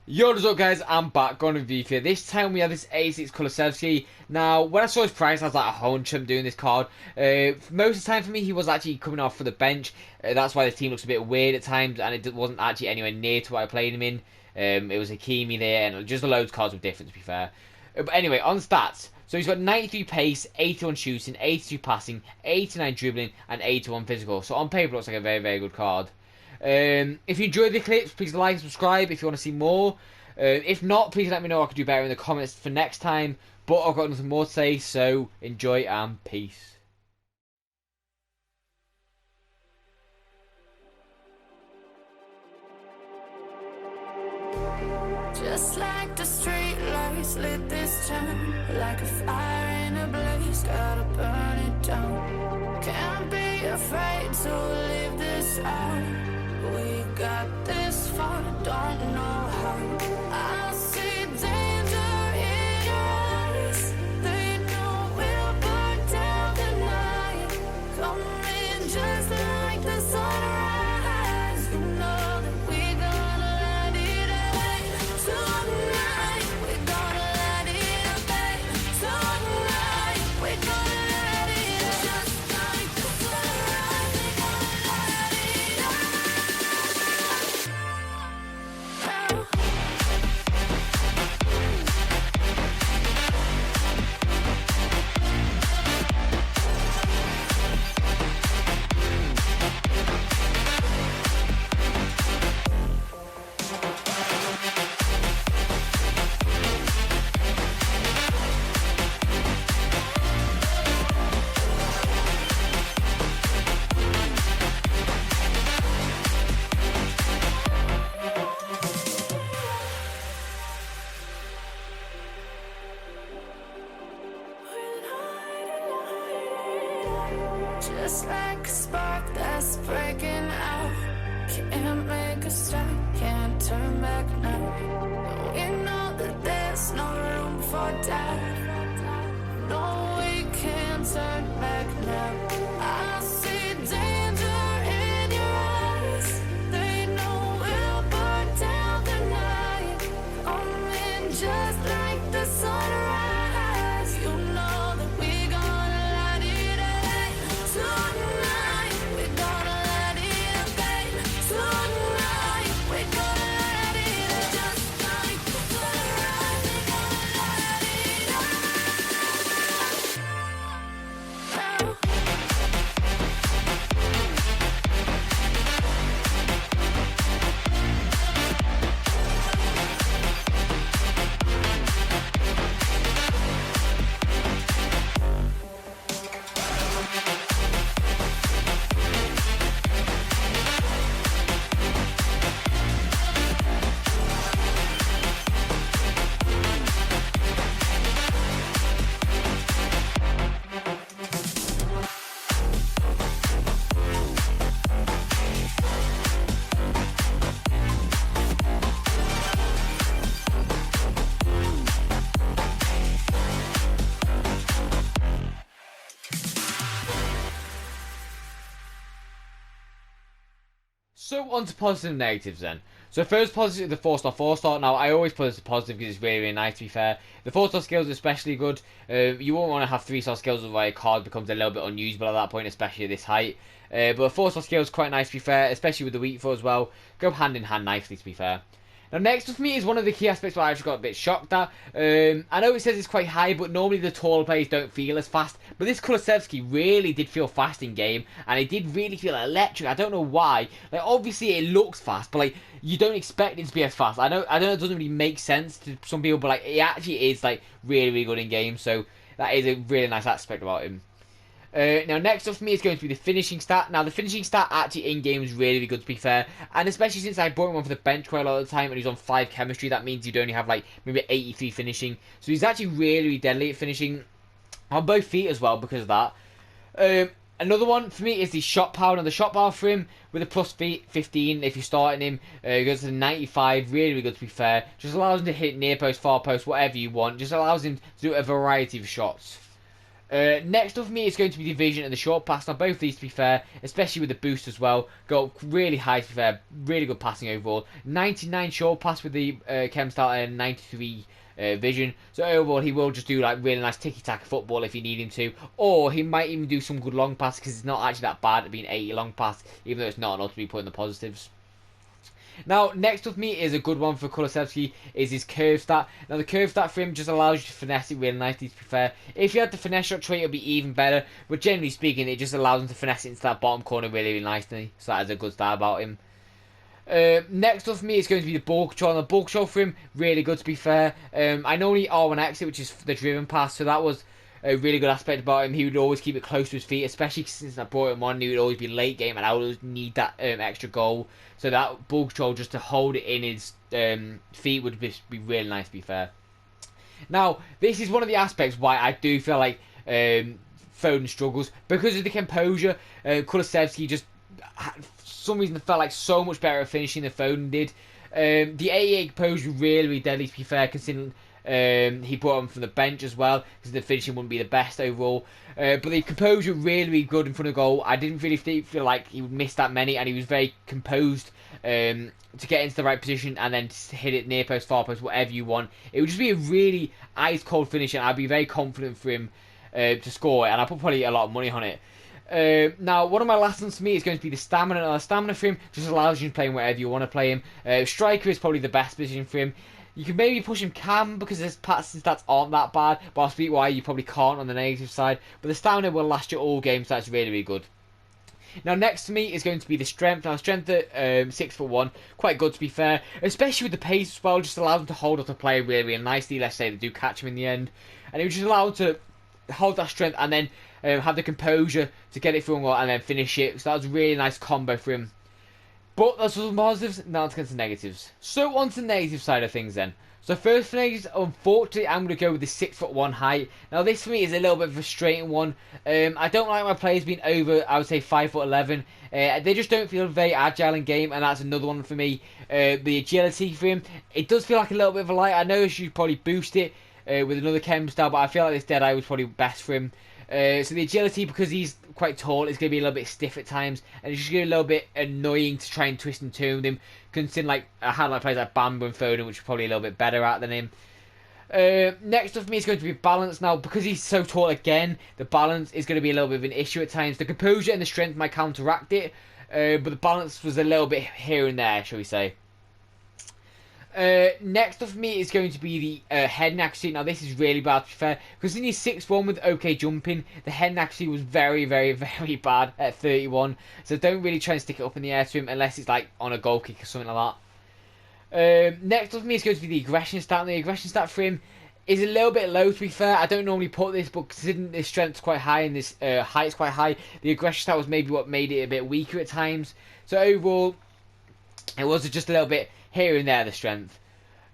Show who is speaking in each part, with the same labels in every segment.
Speaker 1: Yo, what's up guys, I'm back going with Fifa. This time we have this 86 Kulusevski. Now, when I saw his price, I was like, a hunch I'm doing this card. Most of the time for me, he was actually coming off for the bench. That's why the team looks a bit weird at times, and it wasn't actually anywhere near to what I played him in. It was Hakimi there, and just the loads cards were different, to be fair. But anyway, on stats. So he's got 93 pace, 81 shooting, 82 passing, 89 dribbling, and 81 physical. So on paper, it looks like a very, very good card. If you enjoyed the clips, please like and subscribe if you want to see more. If not, please let me know I could do better in the comments for next time. But I've got nothing more to say, so enjoy and peace.
Speaker 2: Just like the street lights lit this town, like a fire in a blaze, gotta burn it down. Can't be afraid to leave this out. We got this far, don't know how. I see danger in your eyes. They know we'll burn down the night. Coming just like the sunrise. You know that we're gonna let it away. Tonight, we're gonna let it away. Tonight, we're gonna let it away. Just like the sunrise, we're gonna let it away. Just like a spark that's breaking out. Can't make a stop, can't turn back now. We know that there's no room for doubt. No, we can't turn back now. I see danger in your eyes. They know we'll burn down the night. Coming just like the sunrise. You know that we're gonna let it away. Tonight, we're gonna let it away. Tonight, we're gonna let it away. Just like the sunrise, we're gonna let it away.
Speaker 1: So on to positive and negatives then. So first positive, the 4-star 4-star. Now I always put it as a positive because it's really, really nice, to be fair. The 4-star skills are especially good. You won't want to have 3-star skills where a card becomes a little bit unusable at that point, especially at this height. But a 4-star skill is quite nice, to be fair, especially with the weak foot as well. Go hand in hand nicely, to be fair. Now next for me is one of the key aspects where I actually got a bit shocked at. I know it says it's quite high, but normally the taller players don't feel as fast. But this Kulusevski really did feel fast in game, and it did really feel electric. I don't know why. Like obviously it looks fast, but like you don't expect it to be as fast. I know it doesn't really make sense to some people, but like it actually is like really, really good in game. So that is a really nice aspect about him. Now next up for me is going to be the finishing stat. Now the finishing stat actually in game is really, really good, to be fair, and especially since I brought him on for the bench quite a lot of the time and he's on 5 chemistry, that means you'd only have like maybe 83 finishing. So he's actually really, really deadly at finishing on both feet as well because of that. Another one for me is the shot power. Now the shot power for him with a plus 15 if you're starting him, goes to 95, really, really good, to be fair. Just allows him to hit near post, far post, whatever you want. Just allows him to do a variety of shots. Next up for me is going to be the vision and the short pass. Now both of these, to be fair, especially with the boost as well, go really high, to be fair. Really good passing overall. 99 short pass with the Chem Start and 93 vision. So overall he will just do like really nice tiki-taka football if you need him to. Or he might even do some good long pass, because it's not actually that bad at being 80 long pass, even though it's not enough to be put in the positives. Now, next up for me is a good one for Kulusevski, is his curve stat. Now, the curve stat for him just allows you to finesse it really nicely, to be fair. If you had the finesse shot trait, it would be even better. But generally speaking, it just allows him to finesse it into that bottom corner really, really nicely. So that is a good stat about him. Next up for me is going to be the ball control. And the ball control for him, really good, to be fair. I normally R1 exit, which is the driven pass, so that was a really good aspect about him. He would always keep it close to his feet, especially since I brought him on. He would always be late game, and I would always need that extra goal. So that ball control, just to hold it in his feet, would be really nice, to be fair. Now, this is one of the aspects why I do feel like Foden struggles. Because of the composure, Kulusevski just, for some reason, felt like so much better at finishing than Foden did. The 88 composure really, really deadly, to be fair, considering he brought him from the bench as well, because the finishing wouldn't be the best overall. But the composure really, really good in front of goal. I didn't really feel like he would miss that many, and he was very composed to get into the right position and then hit it near post, far post, whatever you want. It would just be a really ice cold finish, and I'd be very confident for him to score it, and I put probably a lot of money on it. Now, one of my last ones for me is going to be the stamina. Now, the stamina for him just allows you to play him wherever you want to play him. Striker is probably the best position for him. You can maybe push him cam because his passing stats aren't that bad, but I'll speak why you probably can't on the negative side. But the stamina will last you all games, so that's really, really good. Now, next to me is going to be the strength. Now, strength at 6'1", quite good, to be fair, especially with the pace as well. Just allows him to hold up the player really, really nicely. Let's say they do catch him in the end, and it would just allow him to hold that strength and then have the composure to get it through and then finish it. So that was a really nice combo for him. But that's some positives. Now let's get to negatives. So on to the negative side of things then. So first for negatives, unfortunately, I'm going to go with the 6'1" height. Now this for me is a little bit of a frustrating one. I don't like my players being over, I would say, 5'11". They just don't feel very agile in game, and that's another one for me. The agility for him, it does feel like a little bit of a light. I know you should probably boost it with another chem style, but I feel like this Deadeye was probably best for him. So the agility, because he's quite tall, is going to be a little bit stiff at times, and it's just going to be a little bit annoying to try and twist and turn with him, considering like I had like players like Bamba and Foden, which are probably a little bit better at than him. Next up for me is going to be balance. Now, because he's so tall again, the balance is going to be a little bit of an issue at times. The composure and the strength might counteract it, but the balance was a little bit here and there, shall we say. Next up for me is going to be the head and accuracy. Now this is really bad, to be fair, because in his 6'1" with okay jumping, the head and accuracy was very, very, very bad at 31. So don't really try and stick it up in the air to him unless it's like on a goal kick or something like that. Next up for me is going to be the aggression stat. And the aggression stat for him is a little bit low, to be fair. I don't normally put this, but considering this strength's quite high and this height's quite high, the aggression stat was maybe what made it a bit weaker at times. So overall, it was just a little bit here and there, the strength.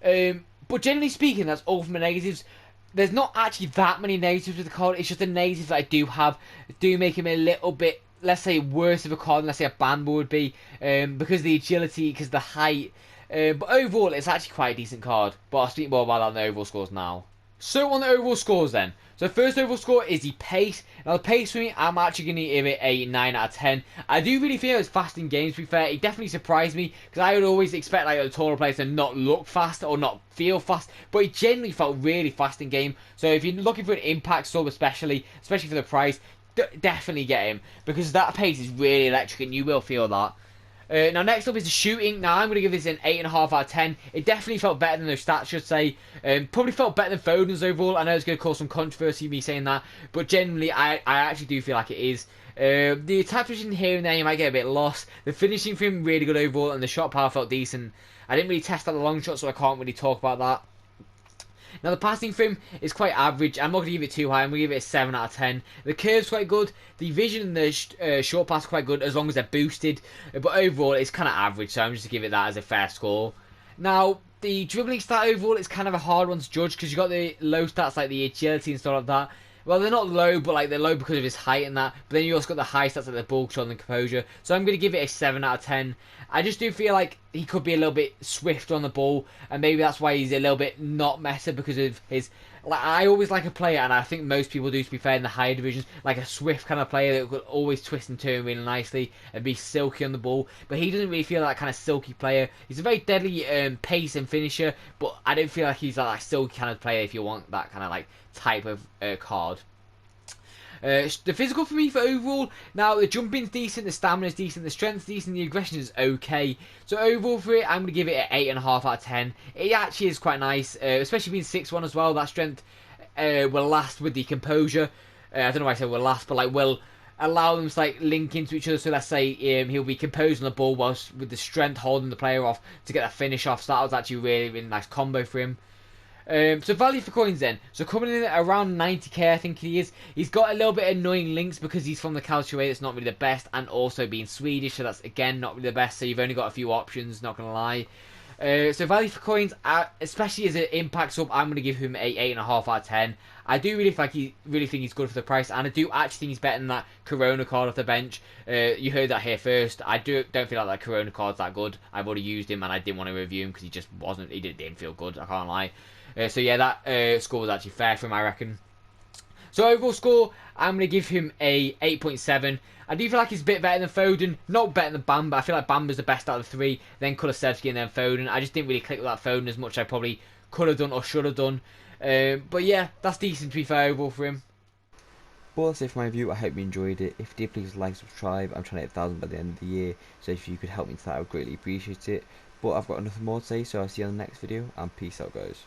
Speaker 1: But generally speaking, that's all from the negatives. There's not actually that many negatives with the card. It's just the negatives that I do have do make him a little bit, let's say, worse of a card than, let's say, a Bamba would be. Because of the agility, because of the height. But overall, it's actually quite a decent card. But I'll speak more about that on the overall scores now. So on the overall scores then. So first overall score is the pace. Now the pace for me, I'm actually going to give it a 9 out of 10. I do really feel it's fast in games, to be fair. It definitely surprised me, because I would always expect like the taller players to not look fast or not feel fast. But it generally felt really fast in game. So if you're looking for an impact sub especially for the price, definitely get him. Because that pace is really electric and you will feel that. Now next up is the shooting. Now I'm going to give this an 8.5 out of 10. It definitely felt better than those stats, should say. Probably felt better than Foden's overall. I know it's going to cause some controversy me saying that, but generally I actually do feel like it is. The attack position here and there you might get a bit lost. The finishing for him really good overall, and the shot power felt decent. I didn't really test out the long shot, so I can't really talk about that. Now the passing for him is quite average. I'm not going to give it too high. I'm going to give it a 7 out of 10. The curve's quite good. The vision and the short pass are quite good as long as they're boosted. But overall it's kind of average, so I'm just going to give it that as a fair score. Now the dribbling stat overall is kind of a hard one to judge, because you've got the low stats like the agility and stuff like that. Well, they're not low, but like they're low because of his height and that. But then you also got the high stats like the ball control and composure. So I'm going to give it a 7 out of 10. I just do feel like he could be a little bit swift on the ball, and maybe that's why he's a little bit not Meta, because of his. Like, I always like a player, and I think most people do, to be fair, in the higher divisions, like a swift kind of player that could always twist and turn really nicely and be silky on the ball. But he doesn't really feel like that kind of silky player. He's a very deadly pace and finisher, but I don't feel like he's like a silky kind of player if you want that kind of like type of card. The physical for me for overall, now the jumping's decent, the stamina's decent, the strength's decent, the aggression is okay. So overall for it, I'm going to give it an 8.5 out of 10. It actually is quite nice, especially being 6'1" as well. That strength will last with the composure. I don't know why I said will last, but like will allow them to like link into each other. So let's say he'll be composed on the ball whilst with the strength holding the player off to get that finish off. So that was actually a really nice combo for him. So value for coins then. So coming in at around 90k, I think he is. He's got a little bit annoying links because he's from the Calcio. It's not really the best, and also being Swedish, so that's again not really the best. So you've only got a few options, not gonna lie. So value for coins, especially as an impact sub, I'm gonna give him a 8.5 out of 10. I do really think he's good for the price, and I do actually think he's better than that Corona card off the bench. You heard that here first. I don't feel like that Corona card's that good. I've already used him, and I didn't want to review him because he just wasn't. He didn't feel good. I can't lie. So yeah, that score was actually fair for him, I reckon. So overall score, I'm going to give him a 8.7. I do feel like he's a bit better than Foden. Not better than Bamba. I feel like Bamba's the best out of the three. Then Kulusevski and then Foden. I just didn't really click with that Foden as much as I probably could have done or should have done. But yeah, that's decent to be fair overall for him.
Speaker 3: Well, that's it for my review. I hope you enjoyed it. If you did, please like, subscribe. I'm trying to hit 1,000 by the end of the year. So if you could help me to that, I would greatly appreciate it. But I've got nothing more to say, so I'll see you on the next video. And peace out, guys.